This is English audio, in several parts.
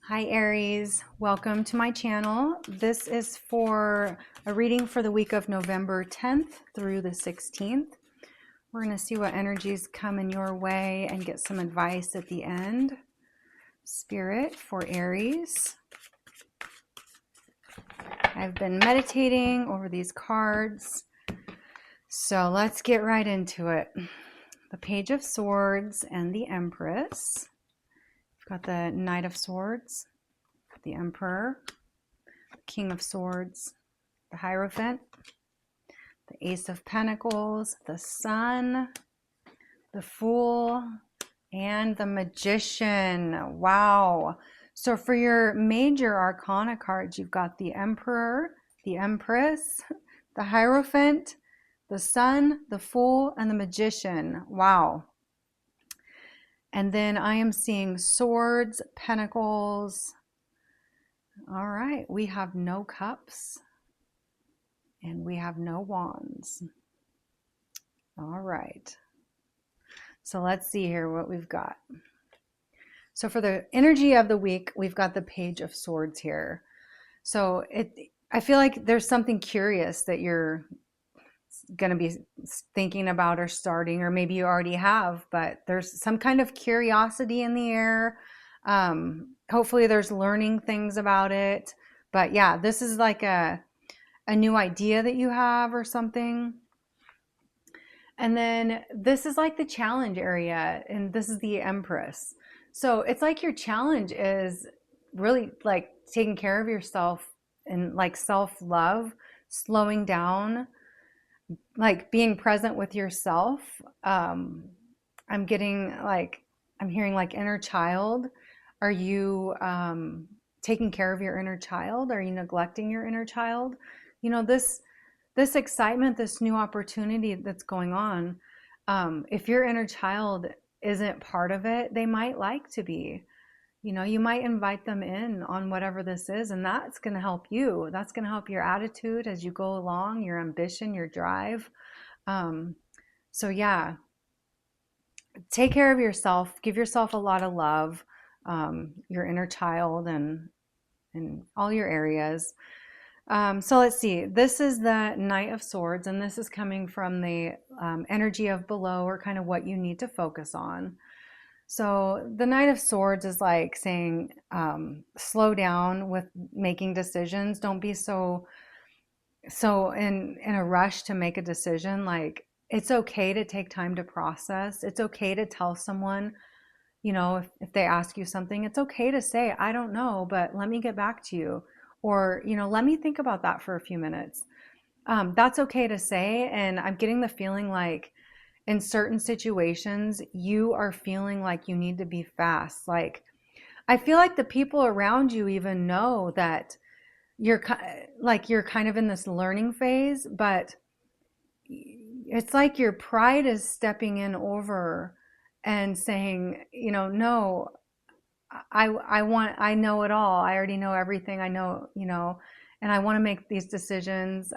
Hi Aries, welcome to my channel. This is for a reading for the week of November 10th through the 16th. We're going to see what energies come in your way and get some advice at the end. Spirit for Aries. I've been meditating over these cards, so let's get right into it. The Page of Swords and the Empress. We've got the Knight of Swords, the Emperor, King of Swords, the Hierophant, the Ace of Pentacles, the Sun, the Fool, and the Magician. Wow. So for your major arcana cards, you've got the Emperor, the Empress, the Hierophant, the Sun, the Fool, and the Magician. Wow. And then I am seeing Swords, Pentacles. All right, we have no Cups. And we have no Wands. All right. So let's see here what we've got. So for the energy of the week, we've got the Page of Swords here. So I feel like there's something curious that you're going to be thinking about or starting, or maybe you already have, but there's some kind of curiosity in the air. Hopefully there's learning things about it. But yeah, this is like a new idea that you have or something. And then this is like the challenge area, and this is the Empress. So it's like your challenge is really like taking care of yourself and like self-love, slowing down, like being present with yourself. I'm hearing like inner child. Are you taking care of your inner child? Are you neglecting your inner child? You know, this excitement, this new opportunity that's going on, if your inner child isn't part of it, they might like to be. You know, you might invite them in on whatever this is, and that's going to help you. That's going to help your attitude as you go along, your ambition, your drive. So yeah, take care of yourself. Give yourself a lot of love, your inner child and all your areas. So let's see. This is the Knight of Swords, and this is coming from the energy of below, or kind of what you need to focus on. So the Knight of Swords is like saying, slow down with making decisions. Don't be so in a rush to make a decision. Like, it's okay to take time to process. It's okay to tell someone, you know, if they ask you something, it's okay to say, I don't know, but let me get back to you. Or, you know, let me think about that for a few minutes. That's okay to say. And I'm getting the feeling like in certain situations, you are feeling like you need to be fast. Like, I feel like the people around you even know that you're kind of in this learning phase, but it's like your pride is stepping in over and saying, you know, no, I know it all. I already know everything. I know, you know, and I want to make these decisions.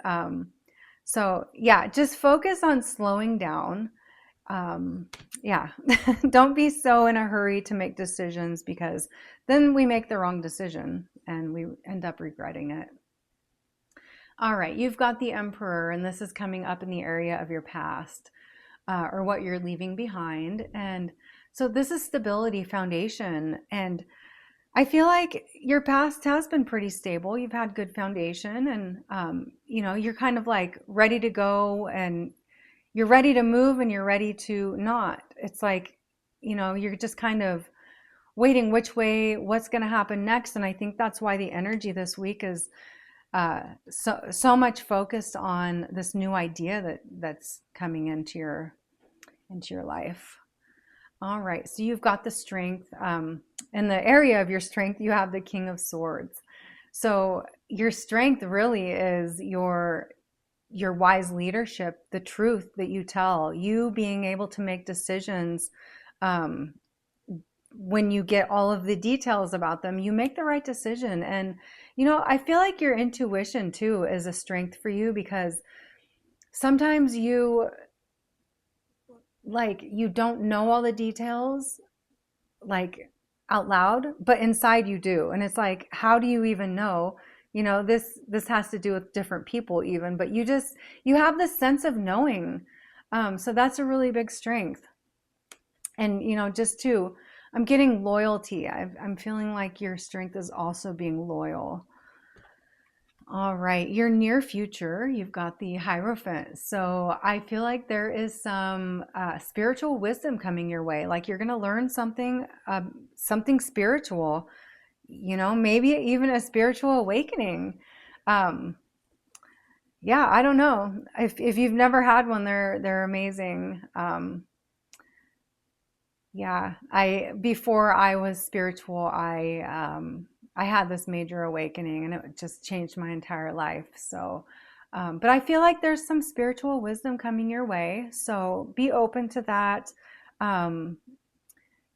So yeah, just focus on slowing down. Yeah, don't be so in a hurry to make decisions, because then we make the wrong decision and we end up regretting it. All right, you've got the Emperor, and this is coming up in the area of your past, or what you're leaving behind. And so this is stability, foundation. And I feel like your past has been pretty stable. You've had good foundation, and you know, you're kind of like ready to go, and you're ready to move, and you're ready to not. It's like, you know, you're just kind of waiting which way, what's going to happen next. And I think that's why the energy this week is so much focused on this new idea that's coming into your life. All right, so you've got the strength. In the area of your strength, you have the King of Swords. So your strength really is your wise leadership, the truth that you tell, you being able to make decisions. When you get all of the details about them, you make the right decision. And, you know, I feel like your intuition too is a strength for you, because sometimes you don't know all the details. Like, out loud, but inside you do. And it's like, how do you even know? This has to do with different people even, but you have this sense of knowing. So that's a really big strength. And, just too, I'm getting loyalty. I'm feeling like your strength is also being loyal. All right, your near future, you've got the Hierophant. So I feel like there is some spiritual wisdom coming your way. Like you're going to learn something spiritual, maybe even a spiritual awakening. Yeah, I don't know. If you've never had one, they're amazing. Yeah, before I was spiritual, I had this major awakening, and it just changed my entire life. So, but I feel like there's some spiritual wisdom coming your way. So be open to that. Um,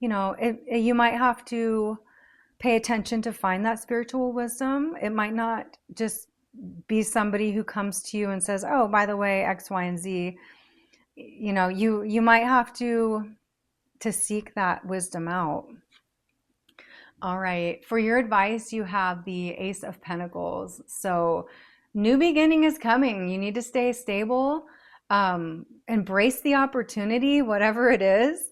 you might have to pay attention to find that spiritual wisdom. It might not just be somebody who comes to you and says, "Oh, by the way, X, Y, and Z." You might have to seek that wisdom out. All right, for your advice, you have the Ace of Pentacles. So new beginning is coming. You need to stay stable, embrace the opportunity, whatever it is.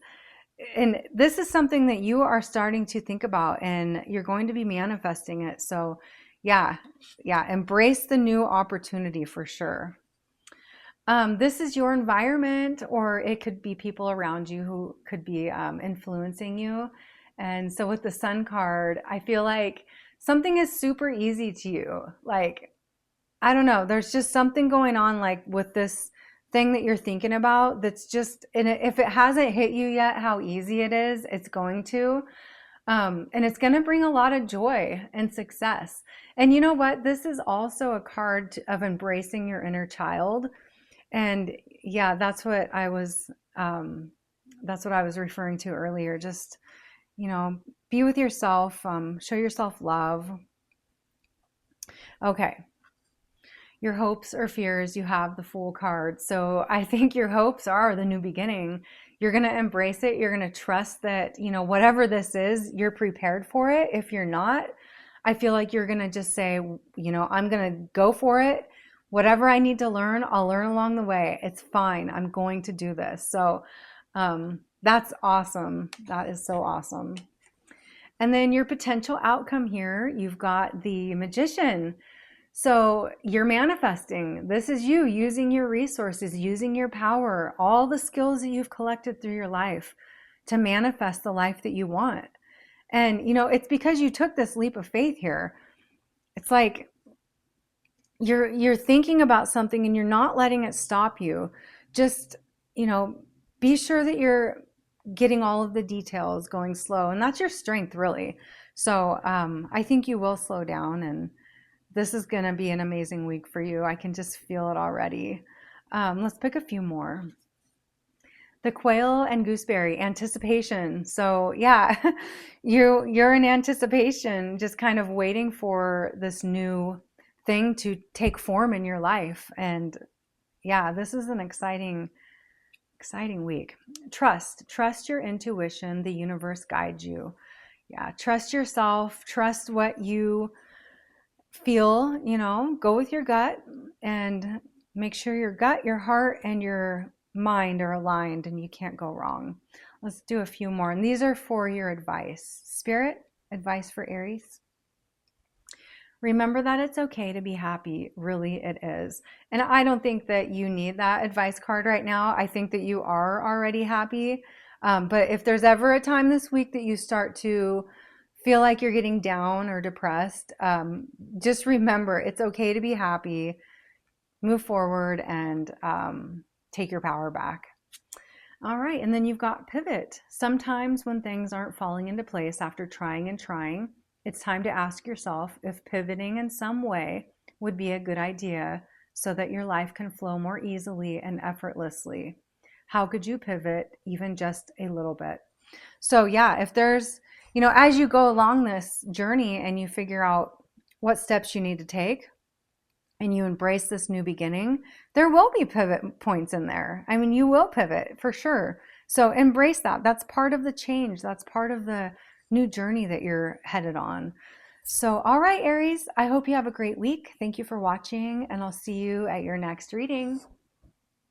And this is something that you are starting to think about, and you're going to be manifesting it. So yeah, embrace the new opportunity for sure. This is your environment, or it could be people around you who could be influencing you. And so with the Sun card, I feel like something is super easy to you. Like, I don't know, there's just something going on like with this thing that you're thinking about that's just, and if it hasn't hit you yet how easy it is, it's going to. And it's going to bring a lot of joy and success. And you know what? This is also a card of embracing your inner child. And yeah, that's what I was referring to earlier. Just, be with yourself, show yourself love. Okay. Your hopes or fears, you have the Fool card. So I think your hopes are the new beginning. You're going to embrace it. You're going to trust that, whatever this is, you're prepared for it. If you're not, I feel like you're going to just say, I'm going to go for it. Whatever I need to learn, I'll learn along the way. It's fine. I'm going to do this. So that's awesome. That is so awesome. And then your potential outcome here, you've got the Magician. So you're manifesting. This is you using your resources, using your power, all the skills that you've collected through your life to manifest the life that you want. And, it's because you took this leap of faith here. It's like you're thinking about something and you're not letting it stop you. Just, be sure that you're getting all of the details going slow. And that's your strength, really. So I think you will slow down, and this is going to be an amazing week for you. I can just feel it already. Let's pick a few more. The Quail and Gooseberry, anticipation. So yeah, you're in anticipation, just kind of waiting for this new thing to take form in your life. And yeah, this is an exciting week. Trust your intuition. The universe guides you. Yeah, trust yourself. Trust what you feel, go with your gut, and make sure your gut, your heart, and your mind are aligned, and you can't go wrong. Let's do a few more. And these are for your advice. Spirit, advice for Aries. Remember that it's okay to be happy. Really, it is. And I don't think that you need that advice card right now. I think that you are already happy. But if there's ever a time this week that you start to feel like you're getting down or depressed, just remember it's okay to be happy. Move forward and take your power back. All right, and then you've got pivot. Sometimes when things aren't falling into place after trying and trying, it's time to ask yourself if pivoting in some way would be a good idea so that your life can flow more easily and effortlessly. How could you pivot even just a little bit? So yeah, if there's, as you go along this journey and you figure out what steps you need to take and you embrace this new beginning, there will be pivot points in there. I mean, you will pivot for sure. So embrace that. That's part of the change. That's part of the new journey that you're headed on. So, all right, Aries, I hope you have a great week. Thank you for watching, and I'll see you at your next reading.